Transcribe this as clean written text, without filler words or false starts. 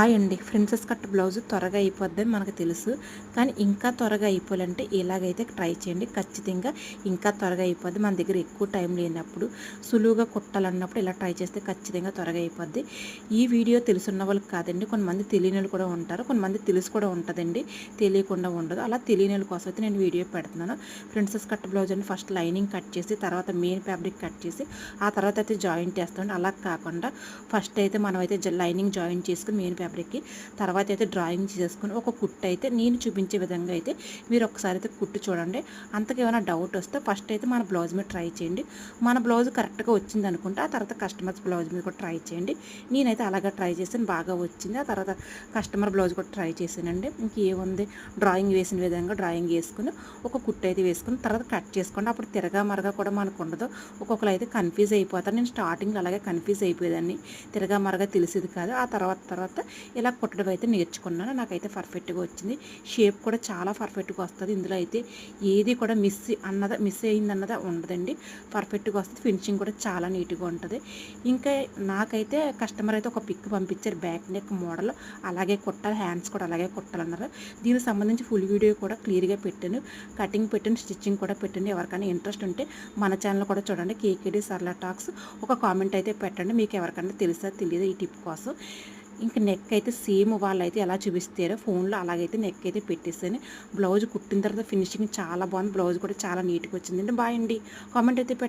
Hi అండి. Princess cut blouse త్వరగా అయిపోద్దని మనకు తెలుసు. కానీ ఇంకా త్వరగా అయిపోవాలంటే ఇలాగైతే ట్రై చేయండి. ఖచ్చితంగా ఇంకా త్వరగా అయిపోద్ది. మన దగ్గర ఎక్కువ టైం లేనప్పుడు, సులువుగా కుట్టాలన్నప్పుడు ఇలా ట్రై చేస్తే ఖచ్చితంగా త్వరగా అయిపోద్ది. ఈ వీడియో తెలుసున్న వాళ్ళకి కాదండి, కొంతమంది తెలియని వాళ్ళు కూడా ఉంటారు. కొంతమంది తెలుసు కూడా ఉంటుందండి, తెలియకుండా ఉండదు. అలా తెలియని వాళ్ళ కోసం అయితే నేను వీడియో పెడుతున్నాను. ప్రిన్సెస్ కట్ బ్లౌజ్ అని ఫస్ట్ లైనింగ్ కట్ చేసి, తర్వాత మెయిన్ ఫ్యాబ్రిక్ కట్ చేసి, ఆ తర్వాత అయితే జాయింట్ వేస్తామండి. అలా కాకుండా ఫస్ట్ అయితే మనం అయితే లైనింగ్ జాయింట్ చేసుకుని మెయిన్ ఫ్యాబ్రిక్కి తర్వాత అయితే డ్రాయింగ్ చేసుకుని ఒక కుట్టు అయితే నేను చూపించే విధంగా అయితే మీరు ఒకసారి అయితే కుట్టు చూడండి. అంతకేమైనా డౌట్ వస్తే ఫస్ట్ అయితే మన బ్లౌజ్ మీద ట్రై చేయండి. మన బ్లౌజ్ కరెక్ట్గా వచ్చింది అనుకుంటే ఆ తర్వాత కస్టమర్స్ బ్లౌజ్ మీద కూడా ట్రై చేయండి. నేనైతే అలాగా ట్రై చేసాను, బాగా వచ్చింది. ఆ తర్వాత కస్టమర్ బ్లౌజ్ కూడా ట్రై చేశానండి. ఇంకేముంది, డ్రాయింగ్ వేసిన విధంగా డ్రాయింగ్ వేసుకుని ఒక కుట్టు అయితే వేసుకుని తర్వాత కట్ చేసుకోండి. అప్పుడు తిరగా మరగా కూడా మనకు ఉండదు. ఒక్కొక్కరు అయితే కన్ఫ్యూజ్ అయిపోతారు. నేను స్టార్టింగ్లో అలాగే కన్ఫ్యూజ్ అయిపోయేదాన్ని, తిరగా మరగా తెలిసేది కాదు. ఆ తర్వాత ఇలా కుట్టడం అయితే నేర్చుకున్నాను. నాకైతే పర్ఫెక్ట్గా వచ్చింది. షేప్ కూడా చాలా పర్ఫెక్ట్గా వస్తుంది. ఇందులో అయితే ఏది కూడా మిస్ అయిందన్నది ఉండదండి, పర్ఫెక్ట్గా వస్తుంది. ఫినిషింగ్ కూడా చాలా నీట్గా ఉంటుంది. ఇంకా నాకైతే కస్టమర్ అయితే ఒక పిక్ పంపించారు, బ్యాక్ నెక్ మోడల్ అలాగే కుట్టాలి, హ్యాండ్స్ కూడా అలాగే కుట్టాలన్నారు. దీనికి సంబంధించి ఫుల్ వీడియో కూడా క్లియర్గా పెట్టాను, కటింగ్ పెట్టాను, స్టిచ్చింగ్ కూడా పెట్టండి. ఎవరికైనా ఇంట్రెస్ట్ ఉంటే మన ఛానల్ కూడా చూడండి, కేకేడి సరళ టాక్స్. ఒక కామెంట్ అయితే పెట్టండి, మీకు ఎవరికైనా తెలుసా తెలియదు ఈ టిప్ కోసం. ఇంక నెక్ అయితే సేమ్ వాళ్ళైతే ఎలా చూపిస్తారో ఫోన్లో అలాగైతే నెక్ అయితే పెట్టేసాను. బ్లౌజ్ కుట్టిన తర్వాత ఫినిషింగ్ చాలా బాగుంది. బ్లౌజ్ కూడా చాలా నీట్గా వచ్చిందండి. బాయ్ అండి. కామెంట్ అయితే పెట్టండి.